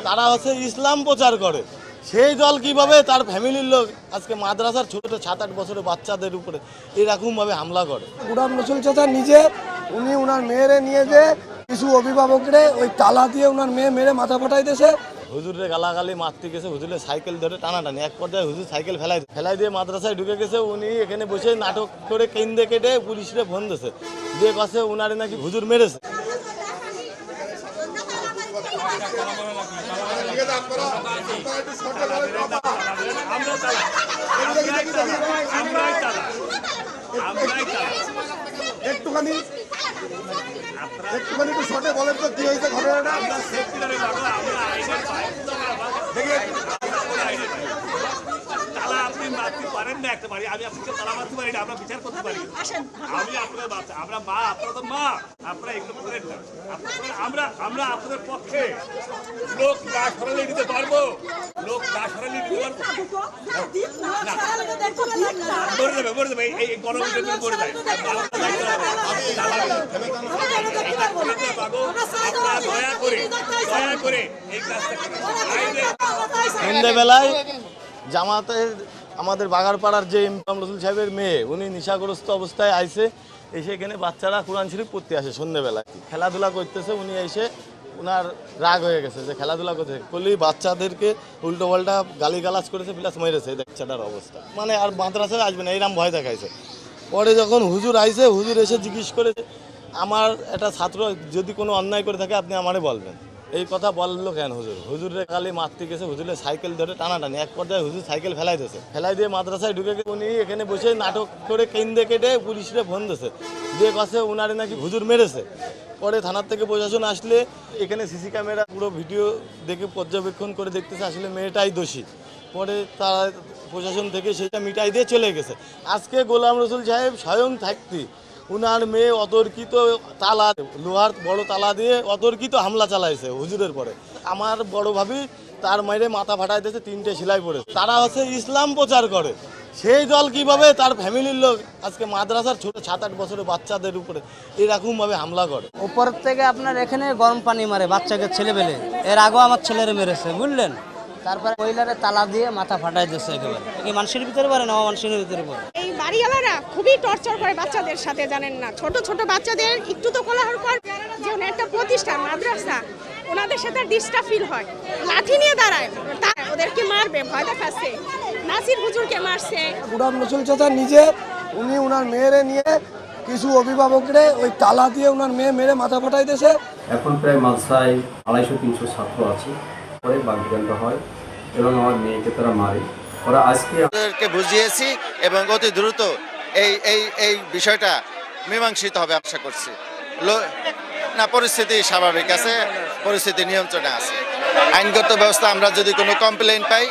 তারা হচ্ছে ইসলাম প্রচার করে, সেই দল কিভাবে তার ফ্যামিলির লোক আজকে মাদ্রাসার ছোট 7-8 বছরের বাচ্চাদের উপরে এরকম ভাবে হামলা করে। গুলাম রসুল চাচা নিজে উনি ওনার মেয়েরে নিয়ে যে কিছু অভিভাবকরে ওই তালা দিয়ে ওনার মেয়ে মেরে মাথা ফাটাইতেছে। হুজুরে গালাগালি মারতে গেছে, হুজুরের সাইকেল ধরে টানাটানি, এক পর্যায়ে হুজুর সাইকেল ফেলাই দিয়ে মাদ্রাসায় ঢুকে গেছে। উনি এখানে বসে নাটক করে কেন্দ্রে কেটে পুলিশরে ফোন দিয়েছে, দিয়ে কাছে উনারে নাকি হুজুর মেরেছে। একটুখানি একটু শর্টে বলেন তো কি হয়েছে ঘটনাটা। আপনি মারতে পারেন না একটা বাড়ি, আমি আপনাকে তালা মারতে পারি না, আমরা বিচার করতে পারি। আমি আপনার বাচ্চা, আমরা মা, আপনারা তো মা, আপনারা এগুলো করেন না। আমরা আপনাদের পক্ষে লোক না সরালে দিতে পারবো, লোক না সরালে দিতে পারবো। মরে যাবে এই গরমের জন্য মরে যায়। দয়া করে এই কাজটা সন্ধ্যেবেলায় জামাতের আমাদের বাগারপাড়ার যে ইমাম রসুল সাহেবের মেয়ে, উনি নেশাগ্রস্ত অবস্থায় আইছে, এসে এখানে বাচ্চারা কোরআন শরীফ পড়তে আসে সন্ধ্যেবেলায়, খেলাধুলা করতেছে। উনি এসে ওনার রাগ হয়ে গেছে যে খেলাধুলা করতে করলেই বাচ্চাদেরকে উল্টো পাল্টা গালিগালাজ করেছে, প্লাস মেরেছে। বাচ্চাটার অবস্থা মানে আর মাদ্রাসায় আসবে না এরকম ভয় দেখাইছে। পরে যখন হুজুর আইছে, হুজুর এসে জিজ্ঞেস করেছে আমার একটা ছাত্র যদি কোনো অন্যায় করে থাকে আপনি আমারে বলবেন। এই কথা বললো কেন হুজুর? হুজুরের গালি মারতে গেছে, হুজুরের সাইকেল ধরে টানাটানি, এক পর্যায়ে হুজুর সাইকেল ফেলাই দিয়ে মাদ্রাসায় ঢুকে গেছে। উনি এখানে বসে নাটক করে কেন্দ্রে কেটে পুলিশরে ফোন দিয়েছে, দিয়ে কাছে উনারে নাকি হুজুর মেরেছে। পরে থানার থেকে প্রশাসন আসলে এখানে সিসি ক্যামেরা পুরো ভিডিও দেখে পর্যবেক্ষণ করে দেখতেছে আসলে মেয়েটাই দোষী। পরে তারা প্রশাসন থেকে সেটা মিটাই দিয়ে চলে গেছে। আজকে গোলাম রসুল সাহেব স্বয়ং থাকতে উনার মেয়ে অতর্কিত তালা, লোহার বড় তালা দিয়ে অতর্কিত হামলা চালাইছে হুজুরের পরে। আমার বড় ভাবি তার মাইরে মাথা ফাটাই দিয়েছে, 3টে সেলাই পড়েছে। তারা হচ্ছে ইসলাম প্রচার করে, সেই দল কিভাবে তার ফ্যামিলির লোক আজকে মাদ্রাসার ছোট 7-8 বছরের বাচ্চাদের উপরে এরকম ভাবে হামলা করে। উপর থেকে আপনার এখানে গরম পানি মারে বাচ্চাকে, ছেলেবেলে এর আগেও আমার ছেলেরে মেরেছে বুঝলেন। তারপরে মহিলারে তালা দিয়ে মাথা ফাটাই দিচ্ছে একেবারে। কি মানুষের ভিতরে পারে না মানুষের ভিতরে পড়ে। এই বাড়িওয়ালারা খুবই টর্চার করে বাচ্চাদের সাথে, জানেন না? ছোট ছোট বাচ্চাদের একটু তো কোলাহল কর, যে একটা প্রতিষ্ঠান মাদ্রাসা, ওনাদের সাথে ডিস্টার্ব ফিল হয়, লাঠি নিয়ে দাঁড়ায়, ওদেরকে মারবে ভয় দেখাচ্ছে। নাসির হুজুরকে মারছে। গুলাম রসুল চাচা নিজে উনি ওনার মেয়েরে নিয়ে কিছু অভিভাবকরে ওই তালা দিয়ে ওনার মেয়ে মেরে মাথা ফাটাইতেছে। এখন প্রায় মাদ্রাসায় 250-300 ছাত্র আছে। পরে বাগদান্ত হয় এবং আমার মেয়েকে তারা মারে। ওরা আজকে বুঝিয়েছি এবং অতি দ্রুত এই বিষয়টা মীমাংসিত হবে আশা করছি। না, পরিস্থিতি স্বাভাবিক আছে, পরিস্থিতি নিয়ন্ত্রণে আছে। আইনগত ব্যবস্থা আমরা যদি কোনো কমপ্লেইন পাই